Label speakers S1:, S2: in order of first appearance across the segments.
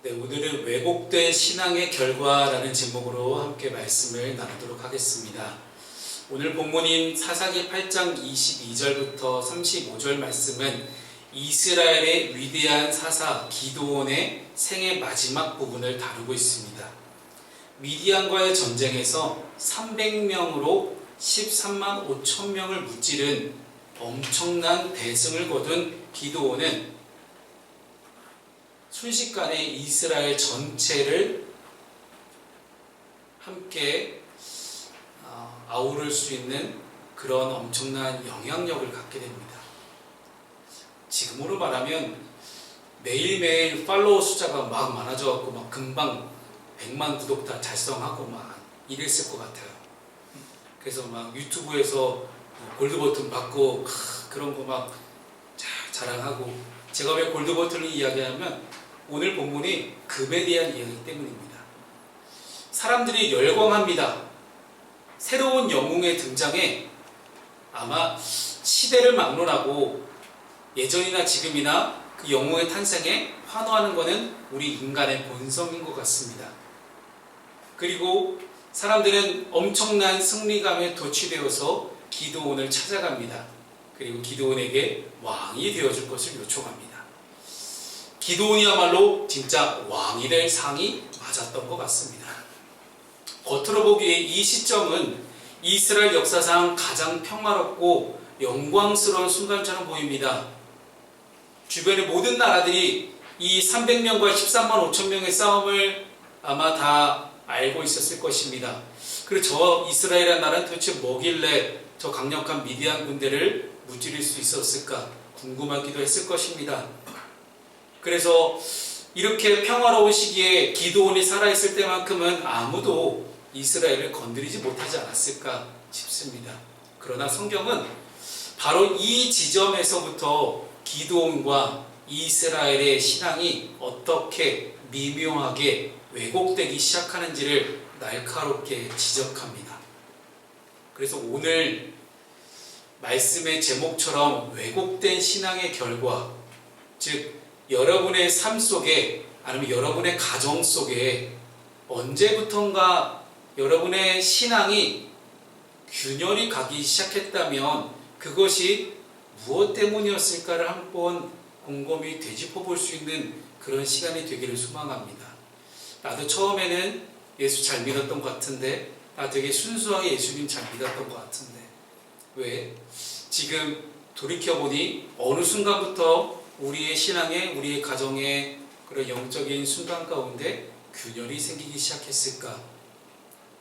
S1: 네, 오늘은 왜곡된 신앙의 결과라는 제목으로 함께 말씀을 나누도록 하겠습니다. 오늘 본문인 사사기 8장 22절부터 35절 말씀은 이스라엘의 위대한 사사 기드온의 생의 마지막 부분을 다루고 있습니다. 미디안과의 전쟁에서 300명으로 13만 5천 명을 무찌른 엄청난 대승을 거둔 기드온은 순식간에 이스라엘 전체를 함께 아우를 수 있는 그런 엄청난 영향력을 갖게 됩니다. 지금으로 말하면 매일매일 팔로워 숫자가 막 많아져갖고 막 금방 100만 구독 다 달성하고 막 이랬을 것 같아요. 그래서 막 유튜브에서 골드버튼 받고 그런 거 막 자랑하고, 제가 왜 골드버튼을 이야기하면 오늘 본문이 금에 대한 이야기 때문입니다. 사람들이 열광합니다. 새로운 영웅의 등장에 아마 시대를 막론하고 예전이나 지금이나 그 영웅의 탄생에 환호하는 것은 우리 인간의 본성인 것 같습니다. 그리고 사람들은 엄청난 승리감에 도취되어서 기드온을 찾아갑니다. 그리고 기드온에게 왕이 되어줄 것을 요청합니다. 기드온이야말로 진짜 왕이 될 상이 맞았던 것 같습니다. 겉으로 보기에 이 시점은 이스라엘 역사상 가장 평화롭고 영광스러운 순간처럼 보입니다. 주변의 모든 나라들이 이 300명과 13만 5천 명의 싸움을 아마 다 알고 있었을 것입니다. 그리고 저 이스라엘이라는 나라는 도대체 뭐길래 저 강력한 미디안 군대를 무찌를 수 있었을까 궁금하기도 했을 것입니다. 그래서 이렇게 평화로운 시기에 기드온이 살아있을 때만큼은 아무도 이스라엘을 건드리지 못하지 않았을까 싶습니다. 그러나 성경은 바로 이 지점에서부터 기드온과 이스라엘의 신앙이 어떻게 미묘하게 왜곡되기 시작하는지를 날카롭게 지적합니다. 그래서 오늘 말씀의 제목처럼 왜곡된 신앙의 결과, 즉 여러분의 삶 속에 아니면 여러분의 가정 속에 언제부턴가 여러분의 신앙이 균열이 가기 시작했다면 그것이 무엇 때문이었을까를 한번 곰곰이 되짚어 볼 수 있는 그런 시간이 되기를 소망합니다. 나도 처음에는 예수 잘 믿었던 것 같은데, 나 되게 순수하게 예수님 잘 믿었던 것 같은데 왜 지금 돌이켜보니 어느 순간부터 우리의 신앙에, 우리의 가정에 그런 영적인 순간 가운데 균열이 생기기 시작했을까?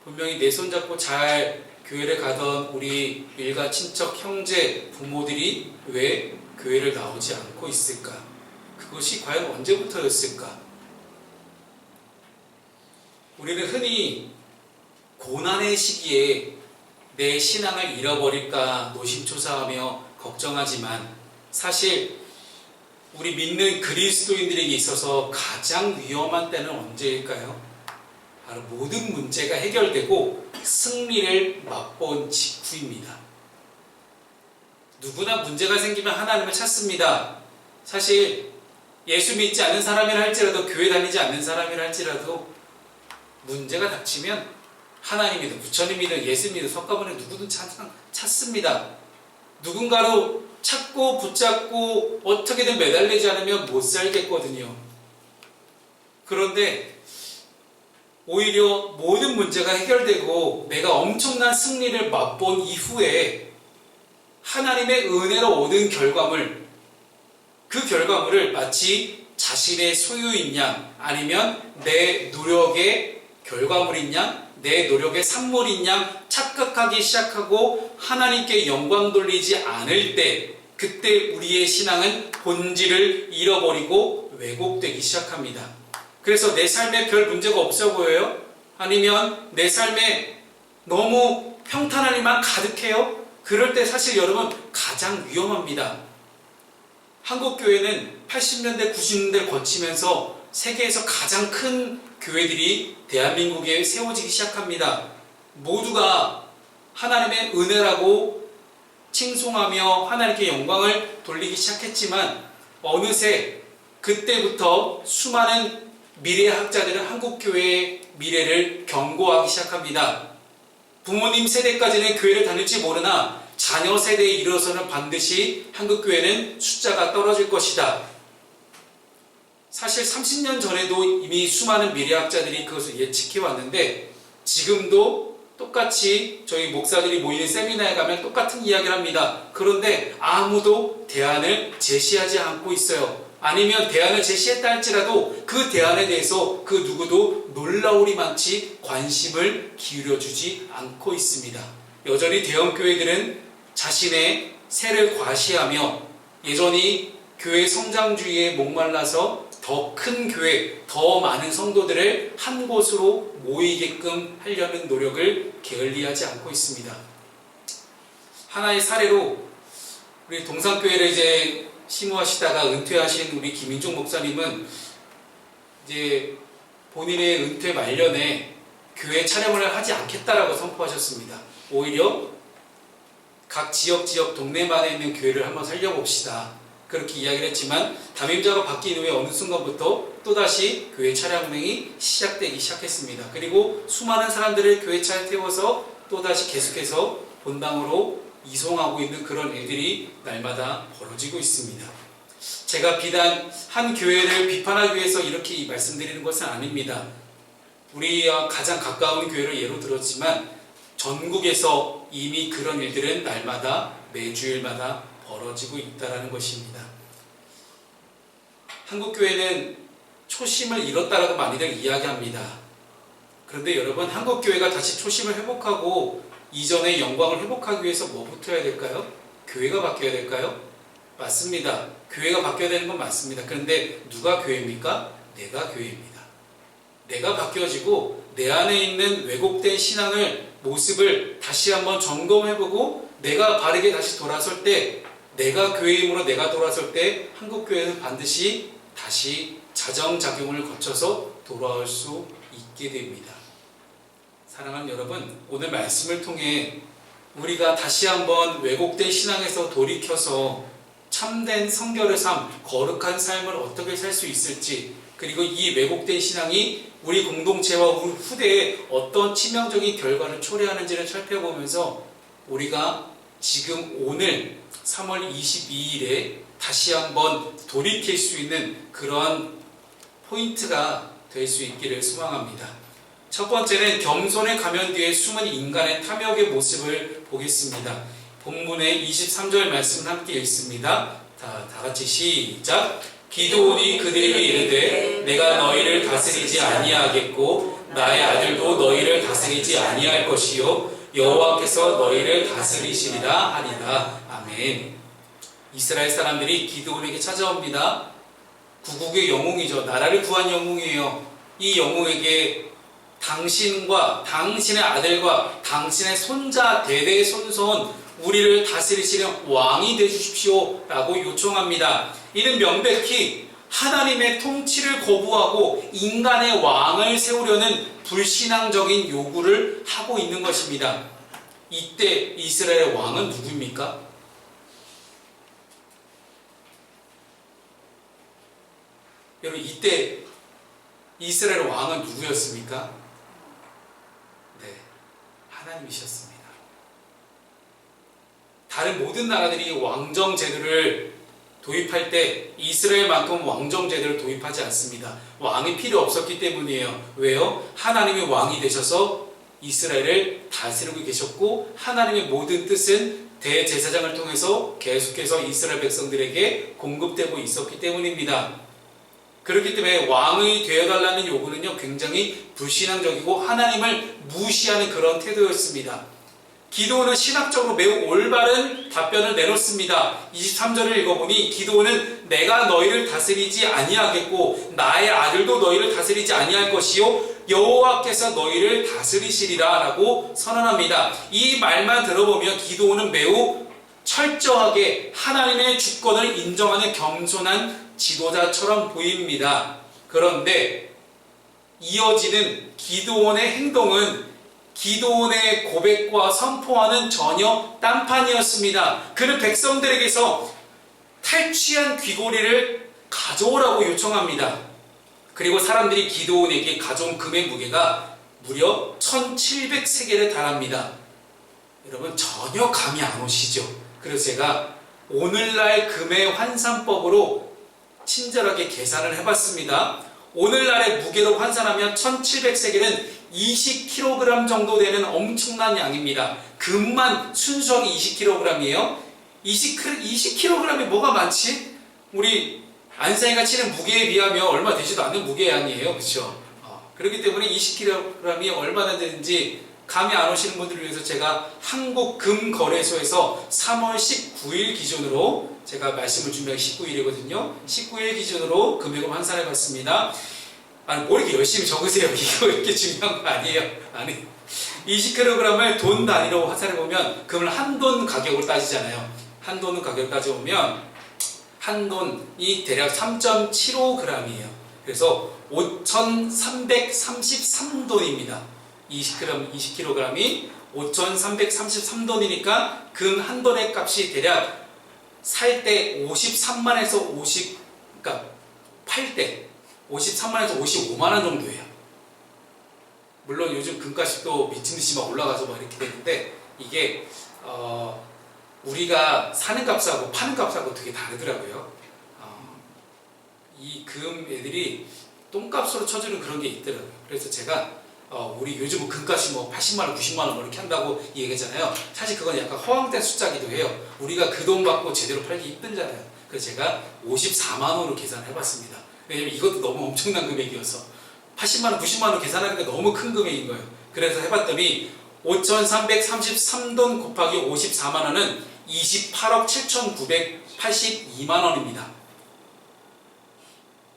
S1: 분명히 내 손잡고 잘 교회를 가던 우리 일가 친척 형제 부모들이 왜 교회를 나오지 않고 있을까? 그것이 과연 언제부터였을까? 우리는 흔히 고난의 시기에 내 신앙을 잃어버릴까 노심초사하며 걱정하지만, 사실 우리 믿는 그리스도인들에게 있어서 가장 위험한 때는 언제일까요? 바로 모든 문제가 해결되고 승리를 맛본 직후입니다. 누구나 문제가 생기면 하나님을 찾습니다. 사실 예수 믿지 않는 사람이라 할지라도, 교회 다니지 않는 사람이라 할지라도 문제가 닥치면 하나님이든 부처님이든 예수님이든 석가모니 누구든 찾습니다. 누군가로 찾고 붙잡고 어떻게든 매달리지 않으면 못 살겠거든요. 그런데 오히려 모든 문제가 해결되고 내가 엄청난 승리를 맛본 이후에 하나님의 은혜로 얻은 결과물, 그 결과물을 마치 자신의 소유인 양, 아니면 내 노력의 결과물인 양, 내 노력의 산물인 양 착각하기 시작하고 하나님께 영광 돌리지 않을 때, 그때 우리의 신앙은 본질을 잃어버리고 왜곡되기 시작합니다. 그래서 내 삶에 별 문제가 없어 보여요? 아니면 내 삶에 너무 평탄한 일만 가득해요? 그럴 때 사실 여러분 가장 위험합니다. 한국교회는 80년대, 90년대를 거치면서 세계에서 가장 큰 교회들이 대한민국에 세워지기 시작합니다. 모두가 하나님의 은혜라고 칭송하며 하나님께 영광을 돌리기 시작했지만 어느새 그때부터 수많은 미래학자들은 한국교회의 미래를 경고하기 시작합니다. 부모님 세대까지는 교회를 다닐지 모르나 자녀 세대에 이르러서는 반드시 한국교회는 숫자가 떨어질 것이다. 사실 30년 전에도 이미 수많은 미래학자들이 그것을 예측해 왔는데 지금도 똑같이 저희 목사들이 모이는 세미나에 가면 똑같은 이야기를 합니다. 그런데 아무도 대안을 제시하지 않고 있어요. 아니면 대안을 제시했다 할지라도 그 대안에 대해서 그 누구도 놀라우리만치 관심을 기울여주지 않고 있습니다. 여전히 대형교회들은 자신의 세를 과시하며 여전히 교회 성장주의에 목말라서 더 큰 교회, 더 많은 성도들을 한 곳으로 모이게끔 하려는 노력을 게을리하지 않고 있습니다. 하나의 사례로 우리 동산교회를 이제 심호하시다가 은퇴하신 우리 김인종 목사님은 이제 본인의 은퇴 말년에 교회 촬영을 하지 않겠다라고 선포하셨습니다. 오히려 각 지역 동네만에 있는 교회를 한번 살려봅시다. 그렇게 이야기를 했지만 담임자가 바뀐 후에 어느 순간부터 또다시 교회 차량행이 시작되기 시작했습니다. 그리고 수많은 사람들을 교회 차에 태워서 또다시 계속해서 본당으로 이송하고 있는 그런 일들이 날마다 벌어지고 있습니다. 제가 비단 한 교회를 비판하기 위해서 이렇게 말씀드리는 것은 아닙니다. 우리와 가장 가까운 교회를 예로 들었지만 전국에서 이미 그런 일들은 날마다 매주일마다 벌어지고 있다는 것입니다. 한국교회는 초심을 잃었다라고 많이들 이야기합니다. 그런데 여러분, 한국교회가 다시 초심을 회복하고 이전의 영광을 회복하기 위해서 뭐부터 해야 될까요? 교회가 바뀌어야 될까요? 맞습니다. 교회가 바뀌어야 되는 건 맞습니다. 그런데 누가 교회입니까? 내가 교회입니다. 내가 바뀌어지고 내 안에 있는 왜곡된 신앙을 모습을 다시 한번 점검해보고 내가 바르게 다시 돌아설 때, 내가 교회임으로 내가 돌아설 때 한국교회는 반드시 다시 자정작용을 거쳐서 돌아올 수 있게 됩니다. 사랑하는 여러분, 오늘 말씀을 통해 우리가 다시 한번 왜곡된 신앙에서 돌이켜서 참된 성결의 삶, 거룩한 삶을 어떻게 살 수 있을지, 그리고 이 왜곡된 신앙이 우리 공동체와 우리 후대에 어떤 치명적인 결과를 초래하는지를 살펴보면서 우리가 지금 오늘 3월 22일에 다시 한번 돌이킬 수 있는 그러한 포인트가 될 수 있기를 소망합니다. 첫 번째는 겸손의 가면 뒤에 숨은 인간의 탐욕의 모습을 보겠습니다. 본문의 23절 말씀을 함께 읽습니다. 다 같이 시작. 기드온이 그들에게 이르되 내가 너희를 다스리지 아니하겠고 나의 아들도 너희를 다스리지 아니할 것이요 여호와께서 너희를 다스리시리라 하리라. 아멘. 이스라엘 사람들이 기드온에게 찾아옵니다. 구국의 영웅이죠. 나라를 구한 영웅이에요. 이 영웅에게 당신과 당신의 아들과 당신의 손자 대대의 손손 우리를 다스리시는 왕이 되주십시오 라고 요청합니다. 이는 명백히 하나님의 통치를 거부하고 인간의 왕을 세우려는 불신앙적인 요구를 하고 있는 것입니다. 이때 이스라엘의 왕은 누구입니까? 여러분, 이때 이스라엘 왕은 누구였습니까? 네, 하나님이셨습니다. 다른 모든 나라들이 왕정 제도를 도입할 때 이스라엘만큼 왕정 제도를 도입하지 않습니다. 왕이 필요 없었기 때문이에요. 왜요? 하나님이 왕이 되셔서 이스라엘을 다스리고 계셨고 하나님의 모든 뜻은 대제사장을 통해서 계속해서 이스라엘 백성들에게 공급되고 있었기 때문입니다. 그렇기 때문에 왕이 되어달라는 요구는요, 굉장히 불신앙적이고 하나님을 무시하는 그런 태도였습니다. 기드온은 신학적으로 매우 올바른 답변을 내놓습니다. 23절을 읽어보니 기드온은 내가 너희를 다스리지 아니하겠고 나의 아들도 너희를 다스리지 아니할 것이요 여호와께서 너희를 다스리시리라 라고 선언합니다. 이 말만 들어보면 기드온은 매우 철저하게 하나님의 주권을 인정하는 겸손한 지도자처럼 보입니다. 그런데 이어지는 기드온의 행동은 기드온의 고백과 선포와는 전혀 딴판이었습니다. 그는 백성들에게서 탈취한 귀고리를 가져오라고 요청합니다. 그리고 사람들이 기드온에게 가져온 금의 무게가 무려 1700세겔에 달합니다. 여러분 전혀 감이 안 오시죠? 그래서 제가 오늘날 금의 환산법으로 친절하게 계산을 해봤습니다. 오늘날의 무게로 환산하면 1700세겔은 20kg 정도 되는 엄청난 양입니다. 금만 순수하게 20kg이에요. 20kg이 뭐가 많지? 우리 안사이가 치는 무게에 비하면 얼마 되지도 않는 무게의 양이에요. 그렇죠? 그렇기 때문에 20kg이 얼마나 되는지 감이 안 오시는 분들을 위해서 제가 한국금거래소에서 3월 19일 기준으로 제가 말씀을 준비한 19일이거든요. 19일 기준으로 금액을 환산해 봤습니다. 아니, 뭐 이렇게 열심히 적으세요. 이거 이렇게 중요한 거 아니에요. 아니, 20kg을 돈 단위로 환산해 보면 금을 한 돈 가격으로 따지잖아요. 한 돈 가격을 따져보면 한 돈이 대략 3.75g이에요. 그래서 5,333돈입니다. 20kg이 5,333돈이니까 금 한 돈의 값이 대략 살 때 53만에서 50, 그러니까 팔 때 53만에서 55만원 정도예요. 물론 요즘 금값이 또 미친듯이 막 올라가서 막 이렇게 되는데 이게 우리가 사는 값하고 파는 값하고 되게 다르더라고요. 이 금 애들이 똥값으로 쳐주는 그런 게 있더라고요. 그래서 제가 우리 요즘 금값이 뭐 80만원, 90만원 뭐 이렇게 한다고 얘기하잖아요. 사실 그건 약간 허황된 숫자기도 해요. 우리가 그 돈 받고 제대로 팔기 힘들잖아요. 그래서 제가 54만원으로 계산을 해봤습니다. 왜냐면 이것도 너무 엄청난 금액이어서 80만원, 90만원 계산하니까 너무 큰 금액인 거예요. 그래서 해봤더니 5,333돈 곱하기 54만원은 28억 7,982만원입니다.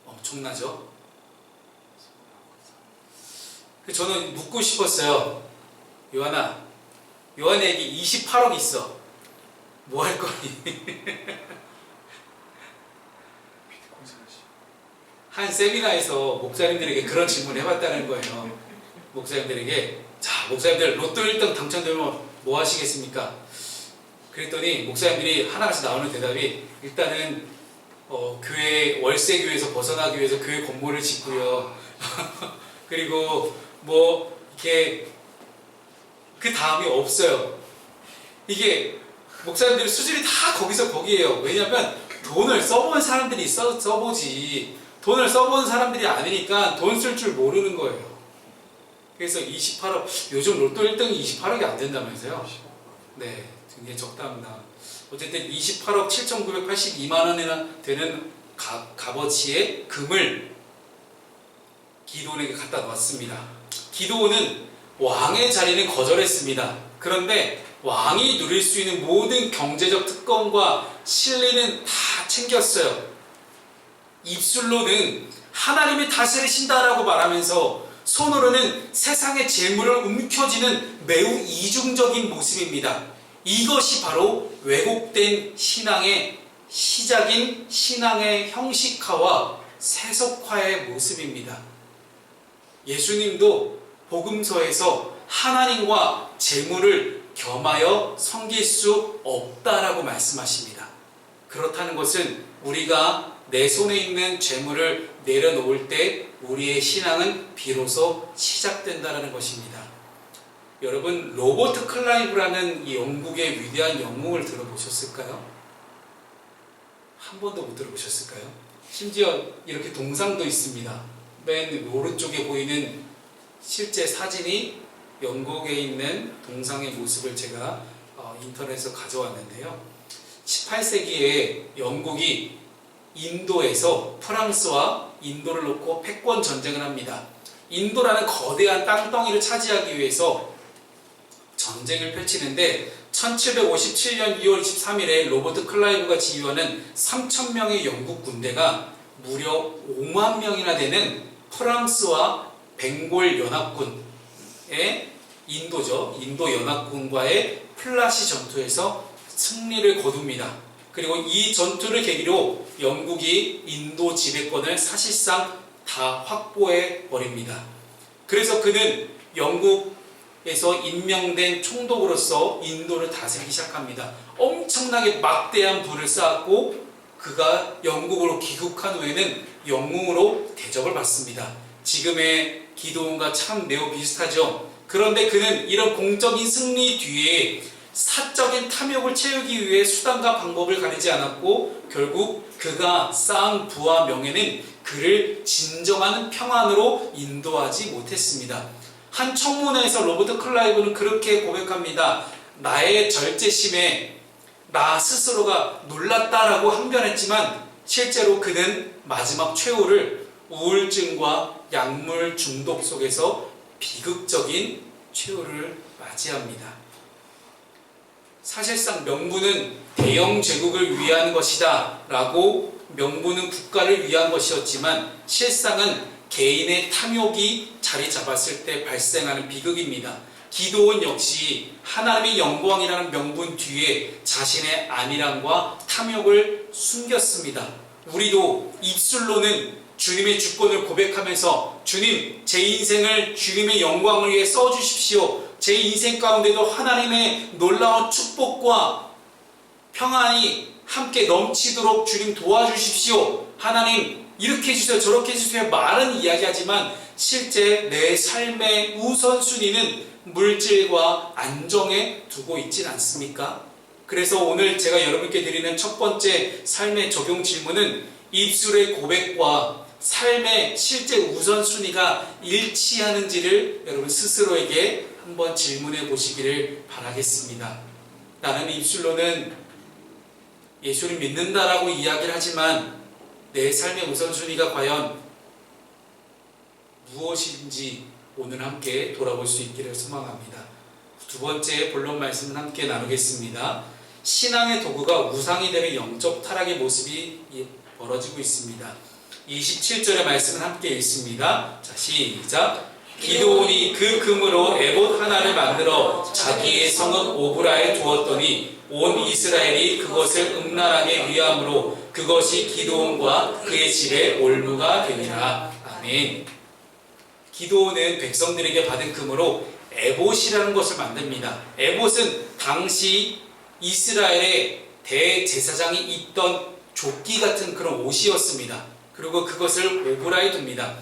S1: 엄청나죠? 저는 묻고 싶었어요. 요한에게 28억 있어. 뭐 할 거니? 한 세미나에서 목사님들에게 그런 질문을 해봤다는 거예요. 목사님들에게, 자, 목사님들 로또 1등 당첨되면 뭐 하시겠습니까? 그랬더니 목사님들이 하나같이 나오는 대답이 일단은 교회, 월세교회에서 벗어나기 위해서 교회 건물을 짓고요. 그리고 뭐 이렇게 그 다음이 없어요. 이게 목사님들의 수준이 다 거기서 거기에요. 왜냐하면 돈을 써본 사람들이 써보지 돈을 써본 사람들이 아니니까 돈 쓸 줄 모르는 거예요. 그래서 28억, 요즘 로또 1등이 28억이 안 된다면서요? 네, 굉장히 적답니다. 어쨌든 28억 7,982만원이나 되는 값어치의 금을 기드온에게 갖다 놓았습니다. 기드온은 왕의 자리는 거절했습니다. 그런데 왕이 누릴 수 있는 모든 경제적 특권과 신리는 다 챙겼어요. 입술로는 하나님이 다스리신다라고 말하면서 손으로는 세상의 재물을 움켜쥐는 매우 이중적인 모습입니다. 이것이 바로 왜곡된 신앙의 시작인 신앙의 형식화와 세속화의 모습입니다. 예수님도 복음서에서 하나님과 재물을 겸하여 섬길 수 없다라고 말씀하십니다. 그렇다는 것은 우리가 내 손에 있는 재물을 내려놓을 때 우리의 신앙은 비로소 시작된다는 것입니다. 여러분, 로버트 클라이브라는 이 영국의 위대한 영웅을 들어보셨을까요? 한 번도 못 들어보셨을까요? 심지어 이렇게 동상도 있습니다. 맨 오른쪽에 보이는 실제 사진이 영국에 있는 동상의 모습을 제가 인터넷에서 가져왔는데요. 18세기에 영국이 인도에서 프랑스와 인도를 놓고 패권 전쟁을 합니다. 인도라는 거대한 땅덩이를 차지하기 위해서 전쟁을 펼치는데 1757년 2월 23일에 로버트 클라이브가 지휘하는 3,000명의 영국 군대가 무려 5만 명이나 되는 프랑스와 벵골 연합군의 인도 연합군과의 플라시 전투에서 승리를 거둡니다. 그리고 이 전투를 계기로 영국이 인도 지배권을 사실상 다 확보해 버립니다. 그래서 그는 영국에서 임명된 총독으로서 인도를 다스리기 시작합니다. 엄청나게 막대한 부를 쌓았고 그가 영국으로 귀국한 후에는 영웅으로 대접을 받습니다. 지금의 기드온과 참 매우 비슷하죠. 그런데 그는 이런 공적인 승리 뒤에 사적인 탐욕을 채우기 위해 수단과 방법을 가리지 않았고 결국 그가 쌓은 부와 명예는 그를 진정한 평안으로 인도하지 못했습니다. 한 청문회에서 로버트 클라이브는 그렇게 고백합니다. 나의 절제심에 나 스스로가 놀랐다라고 항변했지만 실제로 그는 마지막 최후를 우울증과 약물 중독 속에서 비극적인 최후를 맞이합니다. 사실상 명분은 대영 제국을 위한 것이다 라고 명분은 국가를 위한 것이었지만 실상은 개인의 탐욕이 자리 잡았을 때 발생하는 비극입니다. 기드온 역시 하나님의 영광이라는 명분 뒤에 자신의 안일함과 탐욕을 숨겼습니다. 우리도 입술로는 주님의 주권을 고백하면서 주님, 제 인생을 주님의 영광을 위해 써주십시오. 제 인생 가운데도 하나님의 놀라운 축복과 평안이 함께 넘치도록 주님 도와주십시오. 하나님 이렇게 해주세요, 저렇게 해주세요. 말은 이야기하지만 실제 내 삶의 우선순위는 물질과 안정에 두고 있진 않습니까? 그래서 오늘 제가 여러분께 드리는 첫 번째 삶의 적용 질문은 입술의 고백과 삶의 실제 우선순위가 일치하는지를 여러분 스스로에게 한번 질문해 보시기를 바라겠습니다. 나는 입술로는 예수를 믿는다라고 이야기를 하지만 내 삶의 우선순위가 과연 무엇인지 오늘 함께 돌아볼 수 있기를 소망합니다. 두 번째 본론 말씀은 함께 나누겠습니다. 신앙의 도구가 우상이 되는 영적 타락의 모습이 벌어지고 있습니다. 27절의 말씀은 함께 읽습니다. 자, 시작. 기드온이 그 금으로 에봇 하나를 만들어 자기의 성읍 오브라에 두었더니 온 이스라엘이 그것을 음란하게 위함으로 그것이 기드온과 그의 집에 올무가 되니라. 아멘. 기드온은 백성들에게 받은 금으로 에봇이라는 것을 만듭니다. 에봇은 당시 이스라엘의 대제사장이 입던 조끼 같은 그런 옷이었습니다. 그리고 그것을 오브라에 둡니다.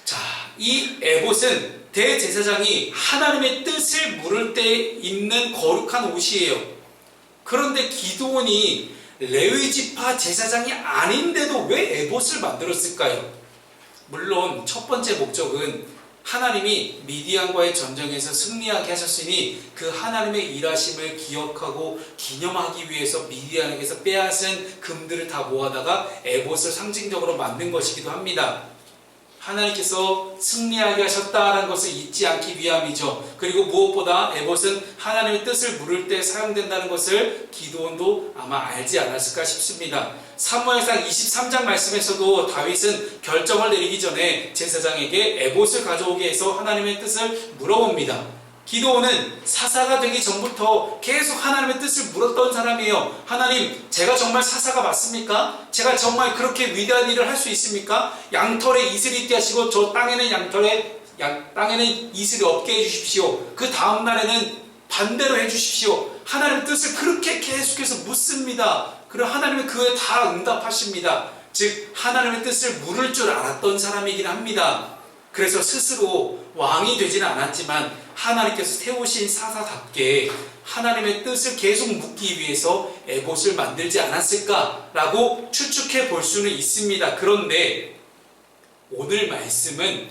S1: 자, 이 에봇은 대제사장이 하나님의 뜻을 물을 때 입는 거룩한 옷이에요. 그런데 기드온이 레위지파 제사장이 아닌데도 왜 에봇을 만들었을까요? 물론 첫 번째 목적은 하나님이 미디안과의 전쟁에서 승리하게 하셨으니 그 하나님의 일하심을 기억하고 기념하기 위해서 미디안에게서 빼앗은 금들을 다 모아다가 에봇을 상징적으로 만든 것이기도 합니다. 하나님께서 승리하게 하셨다는 것을 잊지 않기 위함이죠. 그리고 무엇보다 에봇은 하나님의 뜻을 물을 때 사용된다는 것을 기드온도 아마 알지 않았을까 싶습니다. 사무엘상 23장 말씀에서도 다윗은 결정을 내리기 전에 제사장에게 에봇을 가져오게 해서 하나님의 뜻을 물어봅니다. 기드온은 사사가 되기 전부터 계속 하나님의 뜻을 물었던 사람이에요. 하나님, 제가 정말 사사가 맞습니까? 제가 정말 그렇게 위대한 일을 할 수 있습니까? 양털에 이슬이 있게 하시고 저 땅에는 땅에는 이슬이 없게 해주십시오. 그 다음 날에는 반대로 해주십시오. 하나님의 뜻을 그렇게 계속해서 묻습니다. 그리고 하나님은 그에 다 응답하십니다. 즉 하나님의 뜻을 물을 줄 알았던 사람이긴 합니다. 그래서 스스로 왕이 되지는 않았지만 하나님께서 세우신 사사답게 하나님의 뜻을 계속 묻기 위해서 에봇을 만들지 않았을까라고 추측해 볼 수는 있습니다. 그런데 오늘 말씀은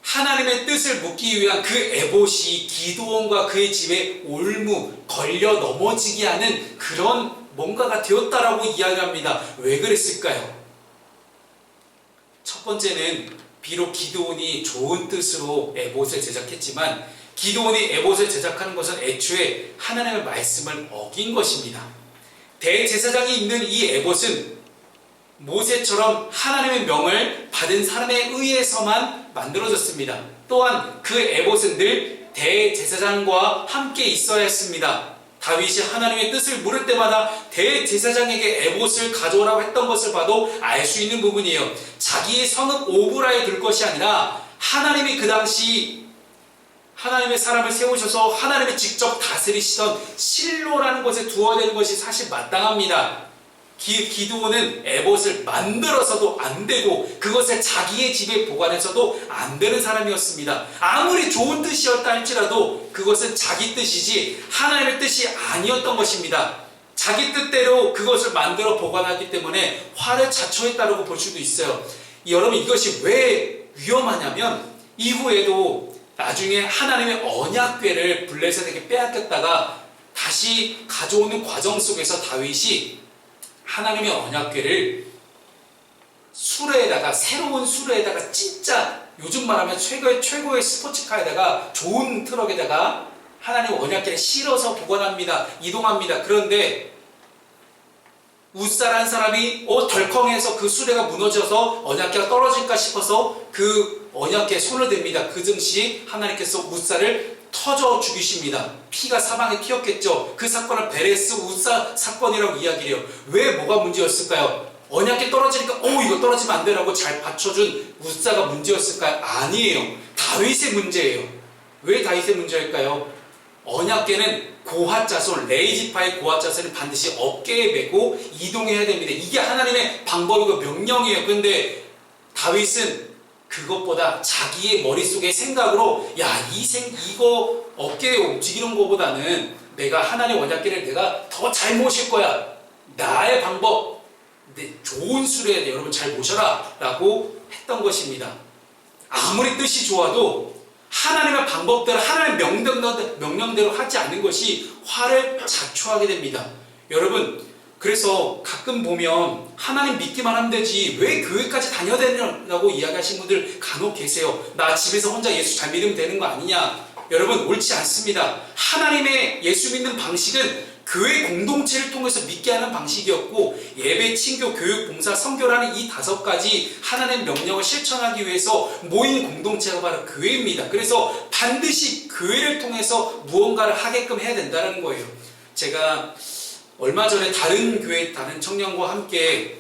S1: 하나님의 뜻을 묻기 위한 그 에봇이 기드온과 그의 집에 올무, 걸려 넘어지게 하는 그런 뭔가가 되었다라고 이야기합니다. 왜 그랬을까요? 첫 번째는 비록 기드온이 좋은 뜻으로 에봇을 제작했지만 기드온이 에봇을 제작하는 것은 애초에 하나님의 말씀을 어긴 것입니다. 대제사장이 입는 이 에봇은 모세처럼 하나님의 명을 받은 사람에 의해서만 만들어졌습니다. 또한 그 에봇은 늘 대제사장과 함께 있어야 했습니다. 다윗이 하나님의 뜻을 물을 때마다 대제사장에게 에봇을 가져오라고 했던 것을 봐도 알 수 있는 부분이에요. 자기의 성읍 오브라에 둘 것이 아니라 하나님이 그 당시 하나님의 사람을 세우셔서 하나님이 직접 다스리시던 실로라는 곳에 두어야 되는 것이 사실 마땅합니다. 기드온은 에봇을 만들어서도 안 되고 그것을 자기의 집에 보관해서도 안 되는 사람이었습니다. 아무리 좋은 뜻이었다 할지라도 그것은 자기 뜻이지 하나님의 뜻이 아니었던 것입니다. 자기 뜻대로 그것을 만들어 보관하기 때문에 화를 자초했다고 볼 수도 있어요. 여러분, 이것이 왜 위험하냐면 이후에도 나중에 하나님의 언약궤를 블레셋에게 빼앗겼다가 다시 가져오는 과정 속에서 다윗이 하나님의 언약궤를 수레에다가, 새로운 수레에다가, 진짜 요즘 말하면 최고의 스포츠카에다가, 좋은 트럭에다가 하나님의 언약궤를 실어서 보관합니다. 이동합니다. 그런데 웃사라는 사람이 덜컹해서 그 수레가 무너져서 언약궤가 떨어질까 싶어서 그 언약궤에 손을 댑니다. 그 즉시 하나님께서 웃사를 터져 죽이십니다. 피가 사방에 튀었겠죠. 그 사건을 베레스 웃사 사건이라고 이야기를 해요. 왜, 뭐가 문제였을까요? 언약궤 떨어지니까 이거 떨어지면 안 되라고 잘 받쳐준 웃사가 문제였을까요? 아니에요. 다윗의 문제예요. 왜 다윗의 문제일까요? 언약궤는 고핫자손, 레이지파의 고핫자손을 반드시 어깨에 메고 이동해야 됩니다. 이게 하나님의 방법이고 명령이에요. 그런데 다윗은 그것보다 자기의 머릿속의 생각으로 이거 어깨에 움직이는 것보다는 내가 하나님의 언약궤를 내가 더 잘 모실 거야. 나의 방법, 좋은 수레에 여러분 잘 모셔라 라고 했던 것입니다. 아무리 뜻이 좋아도 하나님의 방법대로, 하나님의 명령대로 하지 않는 것이 화를 자초하게 됩니다. 여러분, 그래서 가끔 보면 하나님 믿기만 하면 되지 왜 교회까지 다녀야 되냐고 이야기하시는 분들 간혹 계세요. 나 집에서 혼자 예수 잘 믿으면 되는 거 아니냐. 여러분, 옳지 않습니다. 하나님의 예수 믿는 방식은 교회 공동체를 통해서 믿게 하는 방식이었고, 예배, 친교, 교육, 봉사, 선교라는 이 5가지 하나님의 명령을 실천하기 위해서 모인 공동체가 바로 교회입니다. 그래서 반드시 교회를 통해서 무언가를 하게끔 해야 된다는 거예요. 제가 얼마 전에 다른 교회, 다른 청년과 함께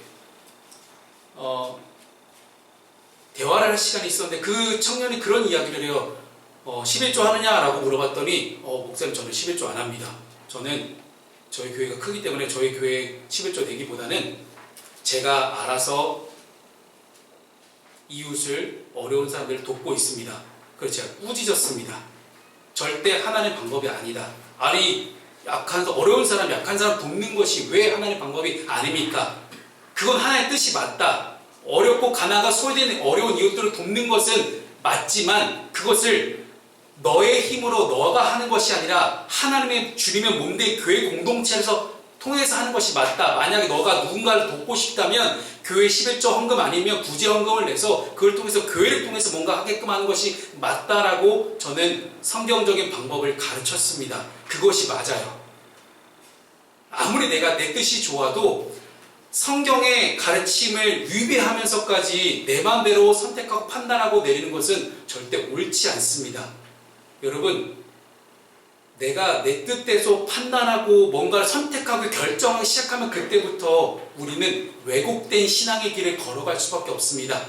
S1: 대화를 할 시간이 있었는데 그 청년이 그런 이야기를 해요. 11조 하느냐라고 물어봤더니 목사님, 저는 11조 안 합니다. 저는 저희 교회가 크기 때문에 저희 교회 11조 내기보다는 제가 알아서 이웃을, 어려운 사람들을 돕고 있습니다. 그래서 제가 꾸짖었습니다. 절대 하나님 방법이 아니다. 어려운 사람, 약한 사람 돕는 것이 왜 하나님 방법이 아닙니까? 그건 하나님의 뜻이 맞다. 어렵고 가난하고 소외된 어려운 이웃들을 돕는 것은 맞지만 그것을 너의 힘으로 너가 하는 것이 아니라 하나님의 주님의 몸된 교회 공동체에서 통해서 하는 것이 맞다. 만약에 너가 누군가를 돕고 싶다면 교회 11조 헌금 아니면 구제 헌금을 내서 그걸 통해서 교회를 통해서 뭔가 하게끔 하는 것이 맞다라고 저는 성경적인 방법을 가르쳤습니다. 그것이 맞아요. 아무리 내 뜻이 좋아도 성경의 가르침을 위배하면서까지 내 마음대로 선택하고 판단하고 내리는 것은 절대 옳지 않습니다. 여러분, 내가 내 뜻대로 판단하고 뭔가를 선택하고 결정하기 시작하면 그때부터 우리는 왜곡된 신앙의 길을 걸어갈 수밖에 없습니다.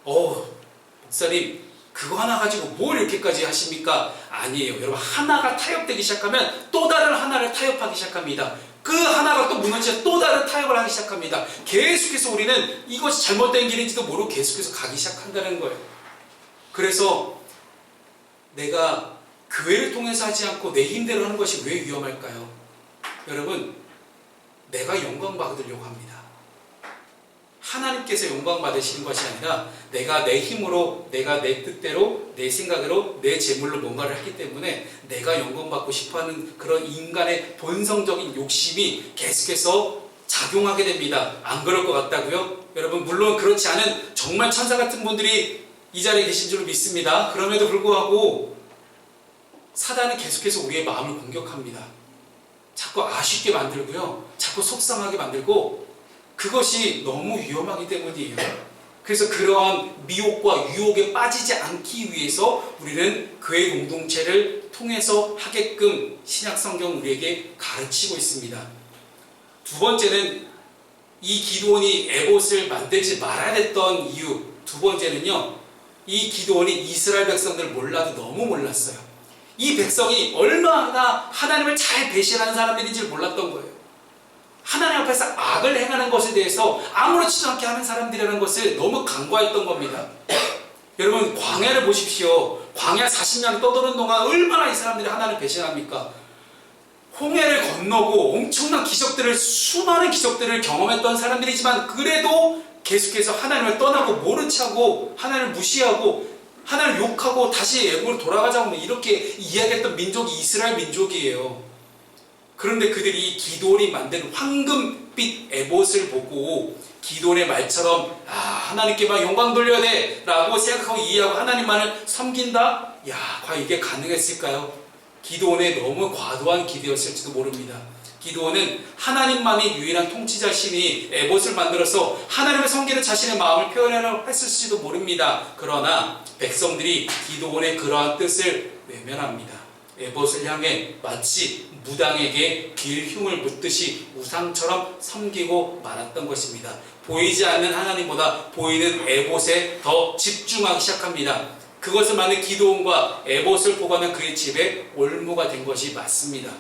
S1: 목사님, 그거 하나 가지고 뭘 이렇게까지 하십니까? 아니에요. 여러분, 하나가 타협되기 시작하면 또 다른 하나를 타협하기 시작합니다. 그 하나가 또 무너지면 또 다른 타협을 하기 시작합니다. 계속해서 우리는 이것이 잘못된 길인지도 모르고 계속해서 가기 시작한다는 거예요. 그래서 내가 교회를 통해서 하지 않고 내 힘대로 하는 것이 왜 위험할까요? 여러분, 내가 영광 받으려고 합니다. 하나님께서 영광 받으시는 것이 아니라 내가 내 힘으로, 내가 내 뜻대로, 내 생각으로, 내 재물로 뭔가를 했기 때문에 내가 영광 받고 싶어하는 그런 인간의 본성적인 욕심이 계속해서 작용하게 됩니다. 안 그럴 것 같다고요? 여러분, 물론 그렇지 않은 정말 천사 같은 분들이 이 자리에 계신 줄 믿습니다. 그럼에도 불구하고 사단은 계속해서 우리의 마음을 공격합니다. 자꾸 아쉽게 만들고요. 자꾸 속상하게 만들고, 그것이 너무 위험하기 때문이에요. 그래서 그러한 미혹과 유혹에 빠지지 않기 위해서 우리는 교회 공동체를 통해서 하게끔 신약성경 우리에게 가르치고 있습니다. 두 번째는 이 기드온이 에봇을 만들지 말아야 됐던 이유. 두 번째는요, 이 기드온이 이스라엘 백성들을 몰라도 너무 몰랐어요. 이 백성이 얼마나 하나님을 잘 배신하는 사람들인지 몰랐던 거예요. 하나님 앞에서 악을 행하는 것에 대해서 아무렇지도 않게 하는 사람들이라는 것을 너무 간과했던 겁니다. 여러분, 광야를 보십시오. 광야 40년 떠도는 동안 얼마나 이 사람들이 하나님을 배신합니까? 홍해를 건너고 엄청난 기적들을, 수많은 기적들을 경험했던 사람들이지만 그래도 계속해서 하나님을 떠나고 모른 척하고 하나님을 무시하고 하나님을 욕하고 다시 애굽으로 돌아가자고 이렇게 이야기했던 민족이 이스라엘 민족이에요. 그런데 그들이 기드온이 만든 황금빛 에봇을 보고 기드온의 말처럼 하나님께만 영광 돌려야 돼 라고 생각하고 이해하고 하나님만을 섬긴다? 과연 이게 가능했을까요? 기드온의 너무 과도한 기대였을지도 모릅니다. 기드온은 하나님만이 유일한 통치자시니 에봇을 만들어서 하나님을 섬기는 자신의 마음을 표현하려 했을지도 모릅니다. 그러나 백성들이 기드온의 그러한 뜻을 외면합니다. 에봇을 향해 마치 무당에게 길흉을 묻듯이 우상처럼 섬기고 말았던 것입니다. 보이지 않는 하나님보다 보이는 에봇에 더 집중하기 시작합니다. 그것을 만든 기드온과 에봇을 보관한 그의 집에 올무가 된 것이 맞습니다.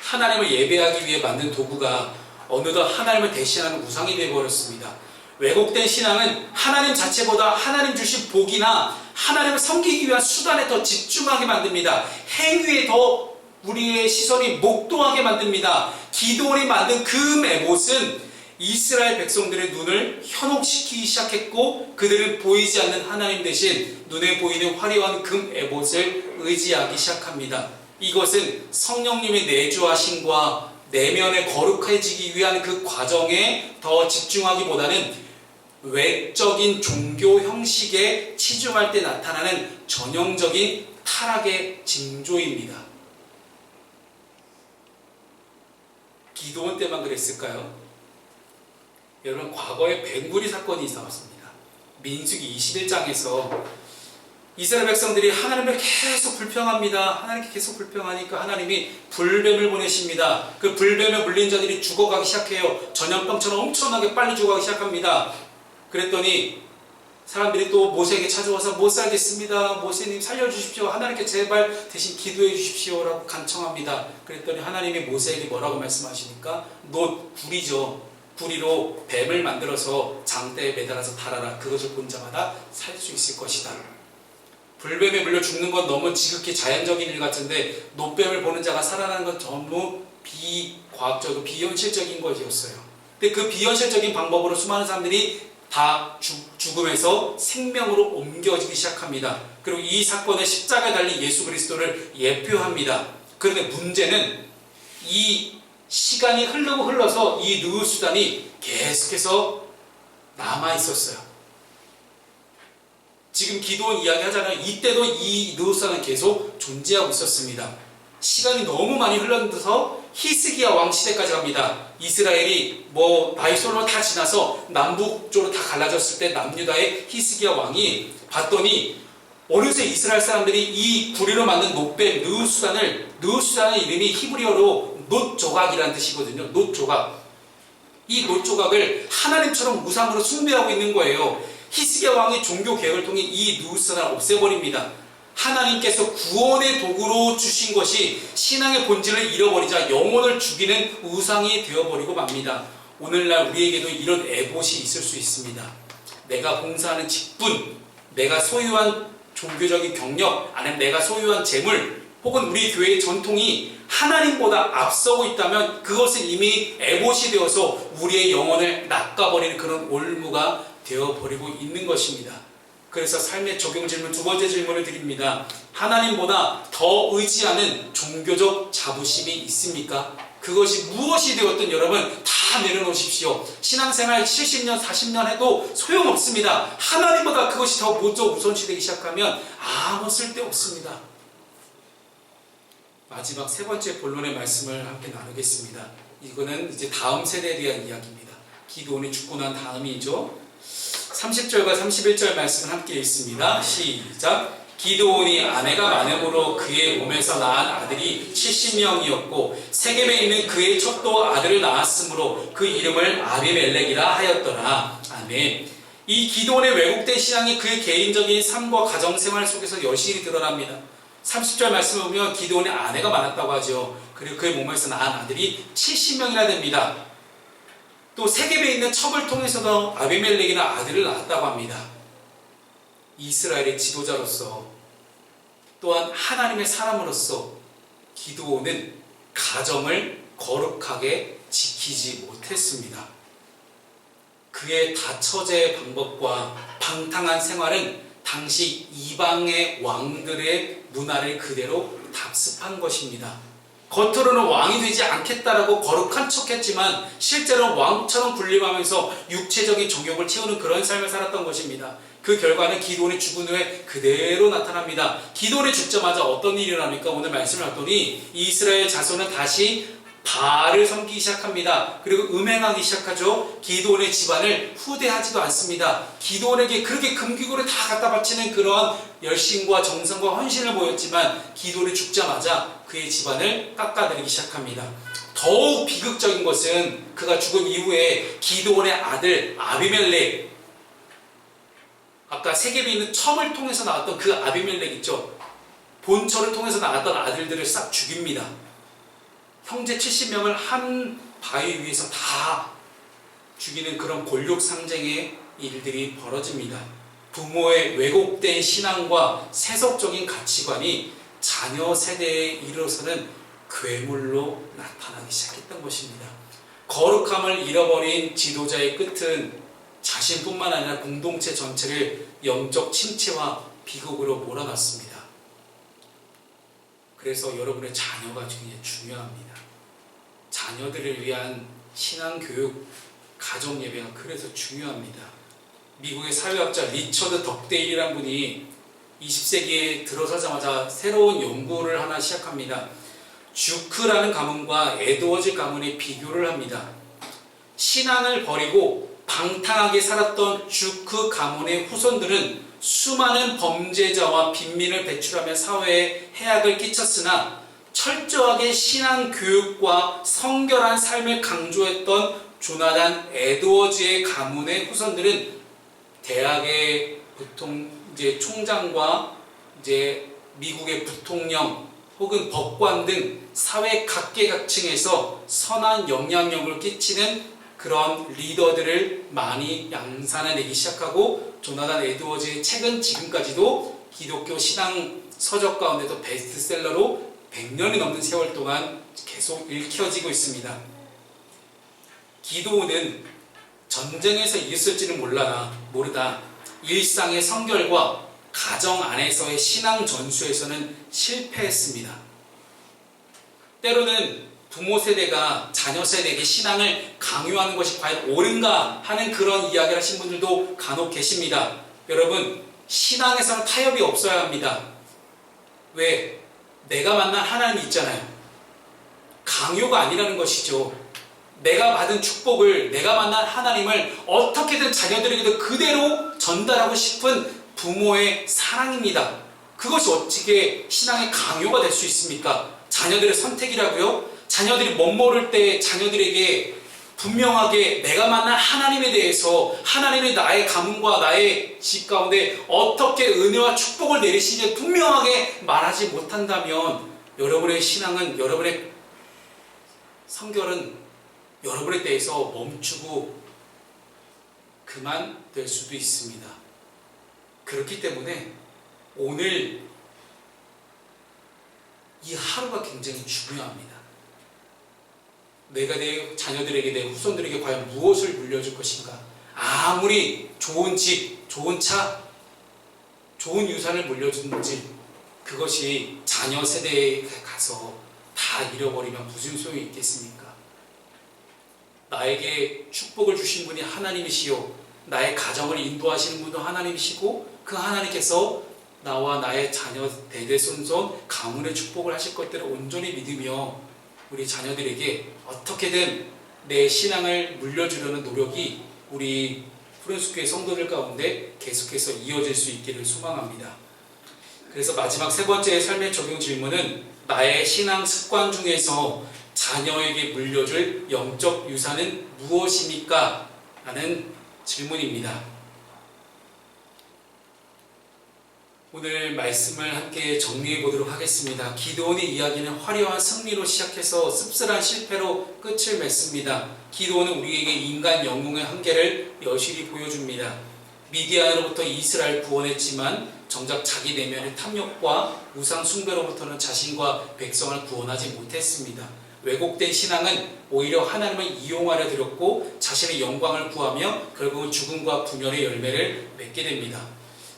S1: 하나님을 예배하기 위해 만든 도구가 어느덧 하나님을 대신하는 우상이 되어버렸습니다. 왜곡된 신앙은 하나님 자체보다 하나님 주신 복이나 하나님을 섬기기 위한 수단에 더 집중하게 만듭니다. 행위에 더 우리의 시선이 목도하게 만듭니다. 기드온이 만든 그 에봇은 이스라엘 백성들의 눈을 현혹시키기 시작했고 그들은 보이지 않는 하나님 대신 눈에 보이는 화려한 금 에봇을 의지하기 시작합니다. 이것은 성령님의 내주하심과 내면에 거룩해지기 위한 그 과정에 더 집중하기보다는 외적인 종교 형식에 치중할 때 나타나는 전형적인 타락의 징조입니다. 기드온 때만 그랬을까요? 여러분, 과거에 벤구리 사건이 있었습니다. 민수기 21장에서 이스라엘 백성들이 하나님을 계속 불평합니다. 하나님께 계속 불평하니까 하나님이 불뱀을 보내십니다. 그 불뱀에 물린 자들이 죽어가기 시작해요. 전염병처럼 엄청나게 빨리 죽어가기 시작합니다. 그랬더니 사람들이 또 모세에게 찾아와서 못 살겠습니다. 모세님 살려주십시오. 하나님께 제발 대신 기도해 주십시오 라고 간청합니다. 그랬더니 하나님이 모세에게 뭐라고 말씀하시니까 구리죠. 구리로 뱀을 만들어서 장대에 매달아서 달아라. 그것을 본 자마다 살 수 있을 것이다. 불뱀에 물려 죽는 건 너무 지극히 자연적인 일 같은데 노뱀을 보는 자가 살아나는 건 너무 비과학적이고 비현실적인 것이었어요. 근데 그 비현실적인 방법으로 수많은 사람들이 다 죽음에서 생명으로 옮겨지기 시작합니다. 그리고 이 사건의 십자가에 달린 예수 그리스도를 예표합니다. 그런데 문제는 이 시간이 흘러서 이 느우수단이 계속해서 남아있었어요. 지금 기드온 이야기 하잖아요. 이때도 이 느우수단은 계속 존재하고 있었습니다. 시간이 너무 많이 흘러서 히스기야 왕 시대까지 갑니다. 이스라엘이 나이 솔로 다 지나서 남북쪽으로 다 갈라졌을 때 남유다의 히스기야 왕이 봤더니 어느새 이스라엘 사람들이 이 구리로 만든 노뱀 느우수단의 이름이 히브리어로 놋조각이라는 뜻이거든요. 놋조각. 이 놋조각을 하나님처럼 우상으로 숭배하고 있는 거예요. 히스기야 왕의 종교 개혁을 통해 이 느우수단을 없애버립니다. 하나님께서 구원의 도구로 주신 것이 신앙의 본질을 잃어버리자 영혼을 죽이는 우상이 되어버리고 맙니다. 오늘날 우리에게도 이런 에봇이 있을 수 있습니다. 내가 봉사하는 직분, 내가 소유한 종교적인 경력, 아니면 내가 소유한 재물, 혹은 우리 교회의 전통이 하나님보다 앞서고 있다면 그것은 이미 에봇이 되어서 우리의 영혼을 낚아버리는 그런 올무가 되어버리고 있는 것입니다. 그래서 삶의 적용 질문, 두 번째 질문을 드립니다. 하나님보다 더 의지하는 종교적 자부심이 있습니까? 그것이 무엇이 되었든 여러분 다 내려놓으십시오. 신앙생활 70년, 40년 해도 소용없습니다. 하나님보다 그것이 더 먼저 우선시되기 시작하면 아무 쓸데없습니다. 마지막 세 번째 본론의 말씀을 함께 나누겠습니다. 이거는 이제 다음 세대에 대한 이야기입니다. 기드온이 죽고 난 다음이죠. 30절과 31절 말씀을 함께 읽습니다. 시작. 기드온이 아내가 많음으로 그의 몸에서 낳은 아들이 70명이었고 세겜에 있는 그의 첩도 아들을 낳았으므로 그 이름을 아비멜렉이라 하였더라. 아멘. 이 기드온의 왜곡된 신앙이 그의 개인적인 삶과 가정생활 속에서 여실히 드러납니다. 30절 말씀을 보면 기드온의 아내가 많았다고 하죠. 그리고 그의 몸에서 낳은 아들이 70명이나 됩니다. 또 세겜에 있는 첩을 통해서도 아비멜렉이나 아들을 낳았다고 합니다. 이스라엘의 지도자로서 또한 하나님의 사람으로서 기드온은 가정을 거룩하게 지키지 못했습니다. 그의 다처제의 방법과 방탕한 생활은 당시 이방의 왕들의 문화를 그대로 답습한 것입니다. 겉으로는 왕이 되지 않겠다라고 거룩한 척했지만 실제로는 왕처럼 군림하면서 육체적인 정욕을 채우는 그런 삶을 살았던 것입니다. 그 결과는 기드온이 죽은 후에 그대로 나타납니다. 기드온이 죽자마자 어떤 일이 일어납니까? 오늘 말씀을 봤더니 이스라엘 자손은 다시 바알을 섬기기 시작합니다. 그리고 음행하기 시작하죠. 기드온의 집안을 후대하지도 않습니다. 기드온에게 그렇게 금귀고를 다 갖다 바치는 그런 열심과 정성과 헌신을 보였지만 기드온이 죽자마자 그의 집안을 깎아내리기 시작합니다. 더욱 비극적인 것은 그가 죽은 이후에 기드온의 아들 아비멜렉, 아까 세겜에 있는 첨을 통해서 나왔던 그 아비멜렉 있죠. 본처를 통해서 나왔던 아들들을 싹 죽입니다. 형제 70명을 한 바위 위에서 다 죽이는 그런 권력 상쟁의 일들이 벌어집니다. 부모의 왜곡된 신앙과 세속적인 가치관이 자녀 세대에 이르러서는 괴물로 나타나기 시작했던 것입니다. 거룩함을 잃어버린 지도자의 끝은 자신뿐만 아니라 공동체 전체를 영적 침체와 비극으로 몰아놨습니다. 그래서 여러분의 자녀가 굉장히 중요합니다. 자녀들을 위한 신앙교육, 가정예배가 그래서 중요합니다. 미국의 사회학자 리처드 덕데일이라는 분이 20세기에 들어서자마자 새로운 연구를 하나 시작합니다. 주크라는 가문과 에드워즈 가문의 비교를 합니다. 신앙을 버리고 방탕하게 살았던 주크 가문의 후손들은 수많은 범죄자와 빈민을 배출하며 사회에 해악을 끼쳤으나 철저하게 신앙 교육과 성결한 삶을 강조했던 조나단 에드워즈의 가문의 후손들은 대학의 총장과 미국의 부통령 혹은 법관 등 사회 각계각층에서 선한 영향력을 끼치는 그런 리더들을 많이 양산해내기 시작하고 조나단 에드워즈의 책은 지금까지도 기독교 신앙 서적 가운데도 베스트셀러로 100년이 넘는 세월 동안 계속 읽혀지고 있습니다. 기드온은 전쟁에서 이겼을지는 모르다 일상의 성결과 가정 안에서의 신앙 전수에서는 실패했습니다. 때로는 부모 세대가 자녀 세대에게 신앙을 강요하는 것이 과연 옳은가 하는 그런 이야기를 하신 분들도 간혹 계십니다. 여러분, 신앙에서는 타협이 없어야 합니다. 왜? 내가 만난 하나님이 있잖아요. 강요가 아니라는 것이죠. 내가 받은 축복을, 내가 만난 하나님을 어떻게든 자녀들에게도 그대로 전달하고 싶은 부모의 사랑입니다. 그것이 어떻게 신앙의 강요가 될 수 있습니까? 자녀들의 선택이라고요? 자녀들이 못 모를 때 자녀들에게 분명하게 내가 만난 하나님에 대해서, 하나님이 나의 가문과 나의 집 가운데 어떻게 은혜와 축복을 내리시는지 분명하게 말하지 못한다면 여러분의 신앙은, 여러분의 성결은 여러분에 대해서 멈추고 그만될 수도 있습니다. 그렇기 때문에 오늘 이 하루가 굉장히 중요합니다. 내가 내 자녀들에게, 내 후손들에게 과연 무엇을 물려줄 것인가? 아무리 좋은 집, 좋은 차, 좋은 유산을 물려주는지 그것이 자녀 세대에 가서 다 잃어버리면 무슨 소용이 있겠습니까? 나에게 축복을 주신 분이 하나님이시요, 나의 가정을 인도하시는 분도 하나님이시고 그 하나님께서 나와 나의 자녀 대대손손 가문의 축복을 하실 것들을 온전히 믿으며 우리 자녀들에게 어떻게든 내 신앙을 물려주려는 노력이 우리 푸른숲교회 성도들 가운데 계속해서 이어질 수 있기를 소망합니다. 그래서 마지막 세 번째 삶의 적용 질문은 나의 신앙 습관 중에서 자녀에게 물려줄 영적 유산은 무엇입니까? 라는 질문입니다. 오늘 말씀을 함께 정리해 보도록 하겠습니다. 기드온의 이야기는 화려한 승리로 시작해서 씁쓸한 실패로 끝을 맺습니다. 기드온은 우리에게 인간 영웅의 한계를 여실히 보여줍니다. 미디안으로부터 이스라엘 구원했지만 정작 자기 내면의 탐욕과 우상 숭배로부터는 자신과 백성을 구원하지 못했습니다. 왜곡된 신앙은 오히려 하나님을 이용하려 들었고 자신의 영광을 구하며 결국은 죽음과 분열의 열매를 맺게 됩니다.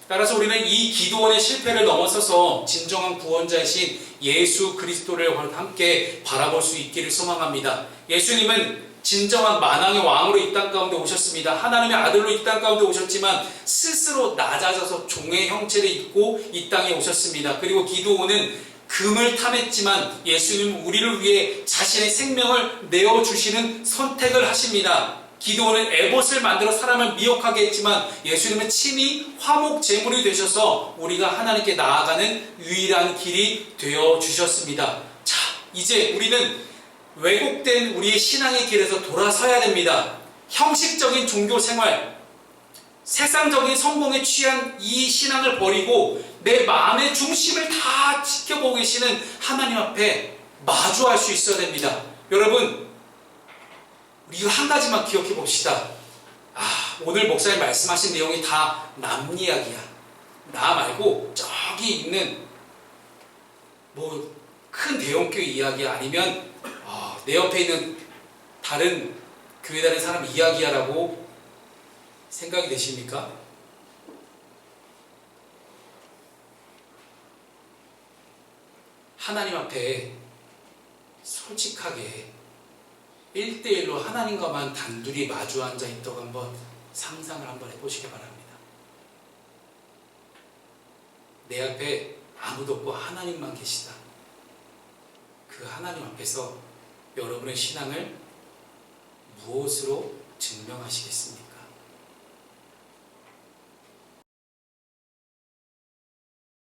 S1: 따라서 우리는 이 기드온의 실패를 넘어서서 진정한 구원자이신 예수 그리스도를 함께 바라볼 수 있기를 소망합니다. 예수님은 진정한 만왕의 왕으로 이 땅 가운데 오셨습니다. 하나님의 아들로 이 땅 가운데 오셨지만 스스로 낮아져서 종의 형체를 입고 이 땅에 오셨습니다. 그리고 기드온은 금을 탐했지만 예수님은 우리를 위해 자신의 생명을 내어주시는 선택을 하십니다. 기드온은 에봇을 만들어 사람을 미혹하게 했지만 예수님은 친히 화목 제물이 되셔서 우리가 하나님께 나아가는 유일한 길이 되어 주셨습니다. 자, 이제 우리는 왜곡된 우리의 신앙의 길에서 돌아서야 됩니다. 형식적인 종교 생활, 세상적인 성공에 취한 이 신앙을 버리고 내 마음의 중심을 다 지켜보고 계시는 하나님 앞에 마주할 수 있어야 됩니다. 여러분, 우리가 한 가지만 기억해 봅시다. 오늘 목사님 말씀하신 내용이 다 남 이야기야. 나 말고 저기 있는 큰 대형교회 이야기 아니면 내 옆에 있는 다른 교회 다니는 사람 이야기야라고 생각이 되십니까? 하나님 앞에 솔직하게 1대1로 하나님과만 단둘이 마주 앉아 있다고 한번 상상을 한번 해보시기 바랍니다. 내 앞에 아무도 없고 하나님만 계시다. 그 하나님 앞에서 여러분의 신앙을 무엇으로 증명하시겠습니까?